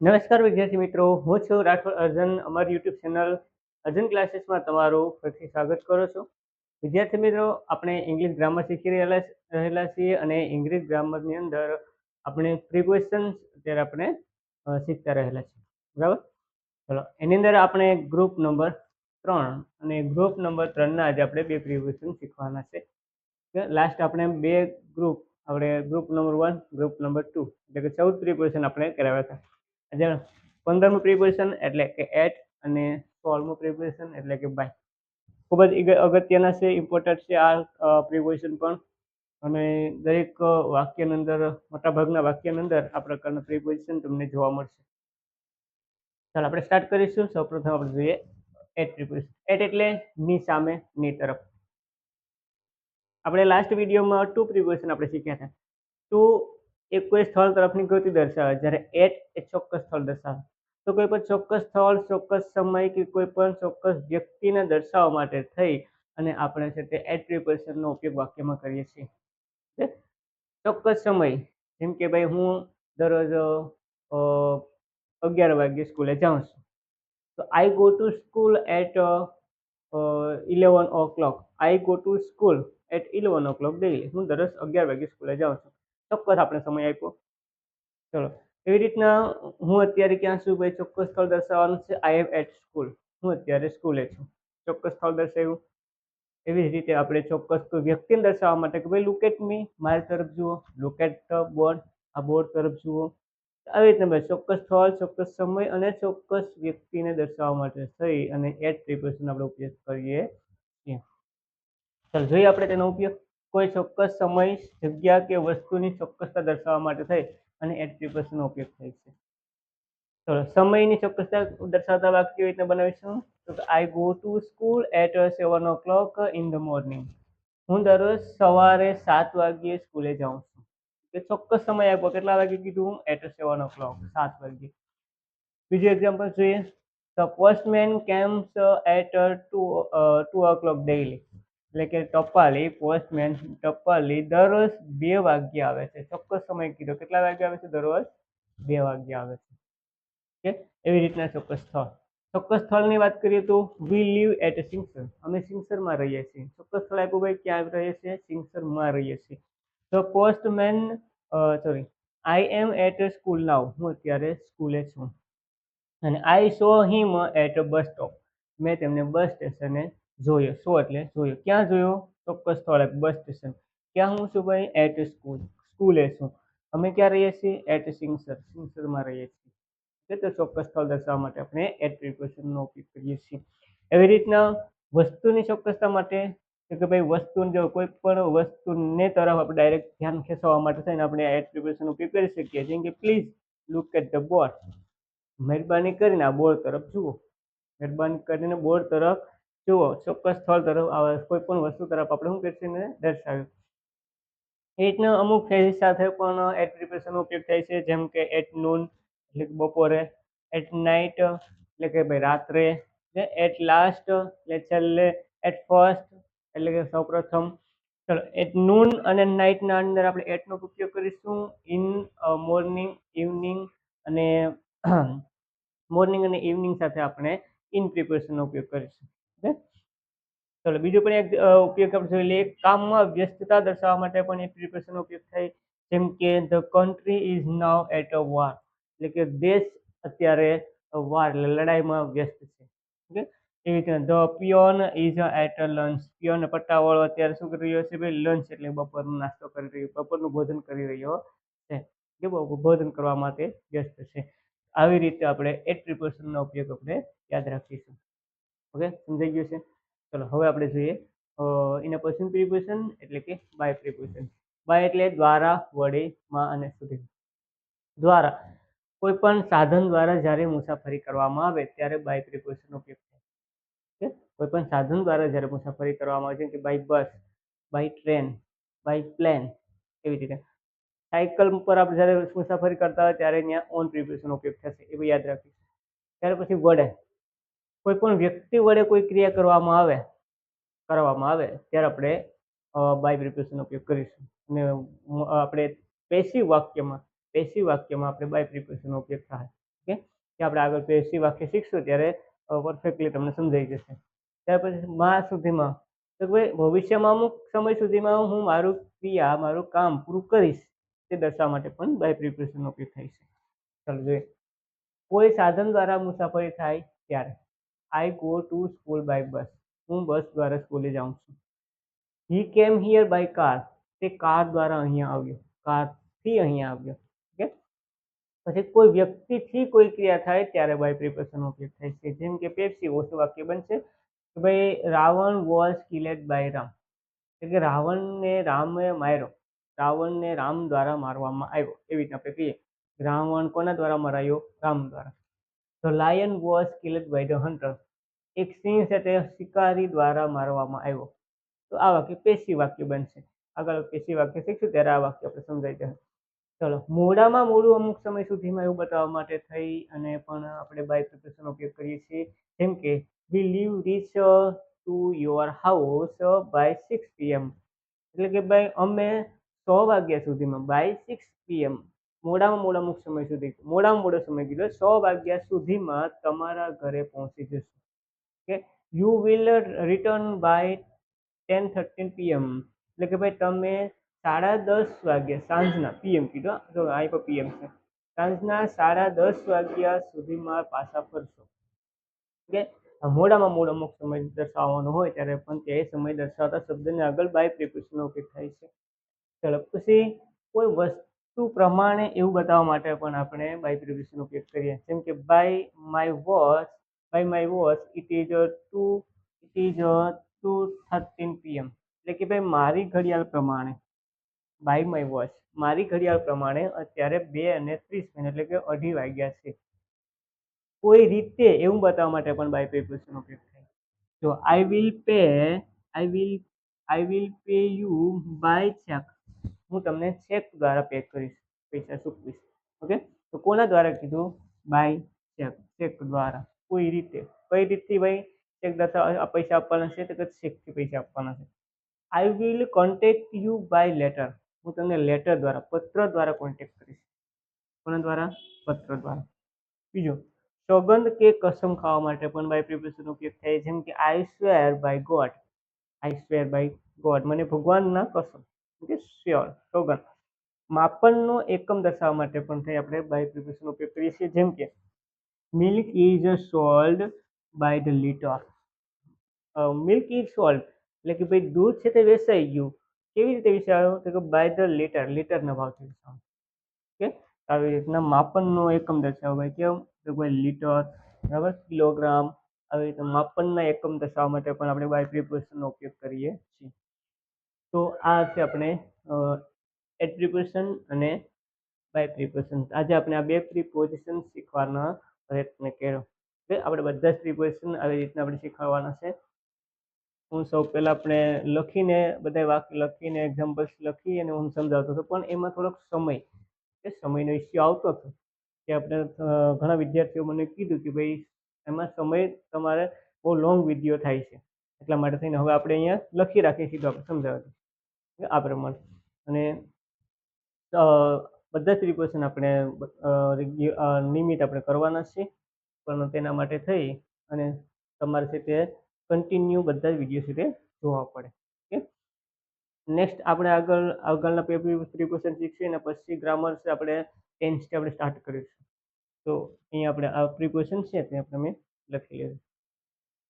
નમસ્કાર વિદ્યાર્થી મિત્રો, હું છું રાઠોડ અર્જન. અમારી યુટ્યુબ ચેનલ અર્જન ક્લાસીસમાં તમારું ફરીથી સ્વાગત કરું છું. વિદ્યાર્થી મિત્રો, આપણે ઇંગ્લિશ ગ્રામર શીખી રહેલા છીએ અને ઇંગ્લિશ ગ્રામરની અંદર આપણે પ્રિપોઝિશન્સ અત્યારે આપણે શીખતા રહેલા છીએ. બરાબર? ચલો, એની અંદર આપણે ગ્રુપ નંબર 3 અને ગ્રુપ નંબર 3ના આજે આપણે 2 પ્રિપોઝિશન શીખવાના છે. લાસ્ટ આપણે આપણે ગ્રુપ નંબર 1, ગ્રુપ નંબર 2 એટલે કે 14 પ્રિપોઝિશન આપણે કરાવ્યા હતા. આજે 15મું પ્રિપોઝિશન એટલે કે એટ અને 16મું પ્રિપોઝિશન એટલે કે બાય. ખૂબ જ અગત્યના છે, ઇમ્પોર્ટન્ટ છે આ પ્રિપોઝિશન પણ. અને દરેક વાક્યની અંદર, મોટાભાગના વાક્યની અંદર આ પ્રકારના પ્રિપોઝિશન તમને જોવા મળશે. ચાલો આપણે સ્ટાર્ટ કરીશું. સૌપ્રથમ આપણે જોઈએ એટ પ્રિપોઝિશન. એટ એટલે ની સામે, ની તરફ. આપણે લાસ્ટ વિડીયોમાં ટુ પ્રિપોઝિશન આપણે શીખ્યા હતા. ટુ એ કોઈ સ્થળ તરફની ગતિ દર્શાવે, જ્યારે એટ એ ચોક્કસ સ્થળ દર્શાવે. તો કોઈ પણ ચોક્કસ સ્થળ, ચોક્કસ સમય કે કોઈ પણ ચોક્કસ વ્યક્તિને દર્શાવવા માટે થઈ અને આપણે છે તે એટ પ્રિપોઝિશનનો ઉપયોગ વાક્યમાં કરીએ છીએ. ચોક્કસ સમય, જેમ કે ભાઈ હું દરરોજ 11 વાગ્યે સ્કૂલે જાઉં છું. તો I go to school at 11 o'clock. I go to school at 11 o'clock daily. હું દરરોજ 11 વાગે સ્કૂલે જાઉં છું. ચોક્કસ આપણે સમય આપ્યો. ચલો, એવી રીતના હું અત્યારે ક્યાં છું ભાઈ, ચોક્કસ સ્થળ દર્શાવવાનું છે. આઈ એમ એટ સ્કૂલ. હું અત્યારે સ્કૂલે છું. ચોક્કસ સ્થળ દર્શાવ્યું. એવી જ રીતે આપણે ચોક્કસ કોઈ વ્યક્તિને દર્શાવવા માટે કે ભાઈ લુક એટ મી, મારી તરફ જુઓ. લુક એટ ધ બોર્ડ, આ બોર્ડ તરફ જુઓ. આવી રીતના ભાઈ ચોક્કસ સ્થળ, ચોક્કસ સમય અને ચોક્કસ વ્યક્તિને દર્શાવવા માટે થઈ અને એટ પ્રિપોઝિશન આપણે ઉપયોગ કરીએ છીએ. ચાલો જોઈએ આપણે તેનો ઉપયોગ. કોઈ ચોક્કસ સમય, જગ્યા કે વસ્તુની ચોક્કસતા દર્શાવવા માટે થઈ અને એટ પ્રિપોઝિશનનો ઉપયોગ થાય છે. ચલો, સમયની ચોક્કસતા દર્શાવતા વાક્ય કેવી રીતે બનાવીશું? તો I go to school at 7 o'clock in the morning. હું દરરોજ સવારે 7 વાગ્યે સ્કૂલે જાઉં છું. કે ચોક્કસ સમય આપ્યો. કેટલા વાગે કીધું? એટ 7 o'clock, 7 વાગ્યે. બીજું એક્ઝામ્પલ જોઈએ. The postman comes at 2 o'clock daily. એટલે કે ટપાલી દરરોજ 2 વાગ્યે આવે છે. ચોક્કસ સમય કીધો. કેટલા વાગ્યે આવે છે? દરરોજ 2 વાગ્યે આવે છે. એવી રીતના ચોક્કસ સ્થળ. ચોક્કસ સ્થળની વાત કરીએ તો વી લીવ એટ સિંગસર. અમે સિંગસરમાં રહીએ છીએ. ચોક્કસ સ્થળ આપ્યું ભાઈ, ક્યાં રહીએ છીએ? સિંગસરમાં રહીએ છીએ. The postman I am at school now. હું અત્યારે સ્કૂલે છું. અને આઈ સો હિમ એટ બસ સ્ટોપ. મેં તેમને બસ સ્ટેશને જોયો. સો એટલે જોયો. ક્યાં જોયો? ચોક્કસ સ્થળ, બસ સ્ટેશન. ક્યાં હું છું ભાઈ? એટ સ્કૂલ, સ્કૂલે છું. અમે ક્યાં રહીએ છીએ? એટ સિંગસર, સિંગસરમાં રહીએ છીએ. તો ચોક્કસ સ્થળ દર્શાવવા માટે આપણે એટ પ્રિપોઝિશનનો ઉપયોગ કરીએ છીએ. એવી રીતના વસ્તુની ચોક્કસતા માટે કે ભાઈ વસ્તુ, જો કોઈ પણ વસ્તુને તરફ આપણે ડાયરેક્ટ ધ્યાન ખેંચવા માટે થઈને આપણે એટ પ્રિપોઝિશનનો ઉપયોગ કરી શકીએ. જેમ કે please look at the board. મહેરબાની કરીને આ બોર્ડ તરફ જુઓ. મહેરબાની કરીને બોર્ડ તરફ જુઓ. ચોક્કસ સ્થળ તરફ, કોઈ પણ વસ્તુ તરફ આપણે શું કરીએ? દર્શાવ્યું. એ રીતના અમુક ફ્રેઝ સાથે પણ એટ પ્રિપોઝિશનનો ઉપયોગ થાય છે. જેમ કે એટ નૂન એટલે કે બપોરે, એટ નાઇટ એટલે કે ભાઈ રાત્રે, એટ લાસ્ટ એટલે છેલ્લે, એટ ફર્સ્ટ એટલે કે સૌપ્રથમ. ચલો, એટ નૂન અને નાઇટના અંદર આપણે એટનો ઉપયોગ કરીશું. ઇન મોર્નિંગ, ઇવનિંગ અને મોર્નિંગ અને ઇવનિંગ સાથે આપણે ઇન પ્રિપોઝિશનનો ઉપયોગ કરીશું. ઓકે, ચલો બીજું પણ એક ઉપયોગ આપણે જોઈ લઈએ. કામમાં વ્યસ્તતા દર્શાવવા માટે પણ એક પ્રિપોઝિશનનો ઉપયોગ થાય. જેમ કે the country is now at a war. એટલે કે દેશ અત્યારે વાર એટલે લડાઈમાં વ્યસ્ત છે. ઓકે, એવી રીતે the peon is at a lunch. Peon પટ્ટાવાળો અત્યારે શું કરી રહ્યો છે ભાઈ? લંચ એટલે બપોરનો નાસ્તો કરી રહ્યો, બપોરનું ભોજન કરી રહ્યો છે. કે ભોજન કરવા માટે વ્યસ્ત છે. આવી રીતે આપણે એટ પ્રિપોઝિશનનો ઉપયોગ આપણે યાદ રાખીશું. ઓકે, સમજાઈ ગયું છે? ચલો હવે આપણે જોઈએ એના પછી પ્રિપોઝિશન એટલે કે બાય પ્રિપોઝિશન. બાય એટલે દ્વારા, વડે, માં અને સુધી. દ્વારા, કોઈ પણ સાધન દ્વારા જ્યારે મુસાફરી કરવામાં આવે ત્યારે બાય પ્રિપોઝિશનનો ઉપયોગ થાય. ઓકે, કોઈ પણ સાધન દ્વારા જ્યારે મુસાફરી કરવામાં આવે છે કે by bus, by train, by plane, એવી રીતે. સાયકલ ઉપર આપણે જ્યારે મુસાફરી કરતા હોય ત્યારે ત્યાં ઓન પ્રિપોઝિશનનો ઉપયોગ થશે. એ બી યાદ રાખીશું. ત્યાર પછી વડે, કોઈ પણ વ્યક્તિ વડે કોઈ ક્રિયા કરવામાં આવે ત્યારે આપણે બાય પ્રિપોઝિશનનો ઉપયોગ કરીશું. અને આપણે પેસિવ વાક્યમાં આપણે બાય પ્રિપોઝિશનનો ઉપયોગ થાય. ઓકે, કે આપણે આગળ પેશી વાક્ય શીખશું ત્યારે પરફેક્ટલી તમને સમજાઈ જશે. ત્યાર પછી માં સુધીમાં, તો ભાઈ ભવિષ્યમાં અમુક સમય સુધીમાં હું મારું કામ પૂરું કરીશ તે દર્શાવવા માટે પણ બાય પ્રિપોઝિશનનો ઉપયોગ થાય છે. ચાલો જોઈએ. કોઈ સાધન દ્વારા મુસાફરી થાય ત્યારે I go to school by bus. હું બસ દ્વારા સ્કૂલે જાઉં છું. He came here by car. તે કાર દ્વારા અહીંયા આવ્યો, કારથી અહીંયા આવ્યો. ઓકે, પછી કોઈ વ્યક્તિથી કોઈ ક્રિયા થાય ત્યારે બાય પ્રિપોઝિશનનો ઉપયોગ થાય છે. જેમ કે પેપ્સી શું વાક્ય બનશે કે ભાઈ Ravan was killed by Ram, એટલે કે રાવણને રામે માર્યો, રાવણને રામ દ્વારા મારવામાં આવ્યો. એવી રીતે આપણે કહીએ રાવણ કોના દ્વારા મરાયો? રામ દ્વારા. The lion was killed by the hunter. એક સિંહ છે તે શિકારી દ્વારા મારવામાં આવ્યો. તો આ વાક્ય પેશી વાક્ય બનશે. આગળ પેશી વાક્ય શીખશું ત્યારે આ વાક્ય આપણે સમજાઈ જશે. ચલો, મોડામાં મોડું અમુક સમય સુધીમાં એવું બતાવવા માટે થઈ અને પણ આપણે બાય પ્રિપોઝિશનનો ઉપયોગ કરીએ છીએ. જેમ કે we leave reach to your house by 6 PM. એટલે કે ભાઈ અમે 100 વાગ્યા સુધીમાં, બાય 6 PM, મોડામાં મોડા અમુક સમય સુધી, મોડામાં મોડો સમય કીધો 100 વાગ્યા સુધીમાં તમારા ઘરે પહોંચી જશું. કે you will return by 10:13 PM. એટલે કે ભાઈ તમે 10:30 વાગ્યા સાંજના, PM કીધો તો અહીં પર PM છે, સાંજના 10:30 વાગ્યા સુધીમાં પાછા ફરશો. ઓકે, મોડામાં મોડો અમુક સમય દર્શાવવાનો હોય ત્યારે પણ તે સમય દર્શાવતા શબ્દને આગળ બાય પ્રિપોઝિશનનો ઉપયોગ થાય છે. ચલો, પછી કોઈ વસ્તુ પ્રમાણે એવું બતાવવા માટે પણ આપણે બાય પ્રિપોઝિશનનો ઉપયોગ કરીએ. જેમ કે by my watch it is 2:13 PM. એટલે કે ભાઈ મારી ઘડિયાળ પ્રમાણે, બાય માય વોચ, મારી ઘડિયાળ પ્રમાણે અત્યારે 2:30 એટલે કે 2:30 વાગ્યા છે. કોઈ રીતે એવું બતાવવા માટે પણ બાય પ્રિપોઝિશનનો ઉપયોગ થાય. જો I will pay you by cheque. હું તમને ચેક દ્વારા પે કરીશ, પૈસા ચૂકવીશ. ઓકે, તો કોના દ્વારા કીધું? બાય ચેક, ચેક દ્વારા. કોઈ રીતે, કઈ રીતથી ભાઈ ચેક પૈસા આપવાના છે? તો ચેકથી પૈસા આપવાના છે. I will contact you by letter. હું તમને લેટર દ્વારા, પત્ર દ્વારા કોન્ટેક્ટ કરીશ. કોના દ્વારા? પત્ર દ્વારા. બીજો, સોગંદ કે કસમ ખાવા માટે પણ બાય પ્રિપોઝિશનનો ઉપયોગ થાય. જેમ કે I swear by God. I swear by God, મને ભગવાનના કસમ. Okay, sure, સોગંદ. માપનનો એકમ દર્શાવવા માટે પણ થાય આપણે બાય પ્રિપોઝિશનનો ઉપયોગ કરીએ છીએ. જેમ કે milk is sold by the litre. Milk is sold એટલે કે ભાઈ દૂધ છે તે વેચાઈ ગયું. કેવી રીતે વેચાયું? તો કે બાય ધ લીટર, લીટરના ભાવથી વેચાયું. ઓકે, આવી રીતના માપનનો એકમ દર્શાવો ભાઈ, કેમ? તો ભાઈ લીટર, બરાબર, કિલોગ્રામ. આવી રીતે માપનના એકમ દર્શાવવા માટે પણ આપણે બાય પ્રિપોઝિશનનો ઉપયોગ કરીએ છીએ. તો આ છે આપણે એટ પ્રિપોઝિશન અને બાય પ્રિપોઝિશન. આજે આપણે આ બે પ્રિપોઝિશન શીખવાના પ્રયત્ન કર્યો. આપણે બધા જ પ્રિપોઝિશન આવી રીતના આપણે શીખવાના છે. હું સૌ પહેલાં આપણે લખીને, બધા વાક્ય લખીને, એક્ઝામ્પલ્સ લખી અને હું સમજાવતો હતો, પણ એમાં થોડોક સમયનો ઇસ્યુ આવતો હતો. કે આપણે ઘણા વિદ્યાર્થીઓ મને કીધું કે ભાઈ એમાં સમય તમારે બહુ લોંગ વિડીયો થાય છે, એટલા માટે થઈને હવે આપણે અહીંયા લખી રાખીએ સીધું આપણે સમજાવતું આ પ્રમાણે. અને બધા જ પ્રિપોઝિશન આપણે નિયમિત આપણે કરવાના છે, પણ તેના માટે થઈ અને તમારે છે તે કન્ટિન્યુ બધા જ વિડીયો છે તે જોવા પડે. ઓકે, નેક્સ્ટ આપણે આગળના પ્રિપોઝિશન શીખીએ અને પછી ગ્રામર છે આપણે ટેન્સથી આપણે સ્ટાર્ટ કરીશું. તો અહીંયા આપણે આ પ્રિપોઝિશન છે તે આપણે મેં લખી લીધું.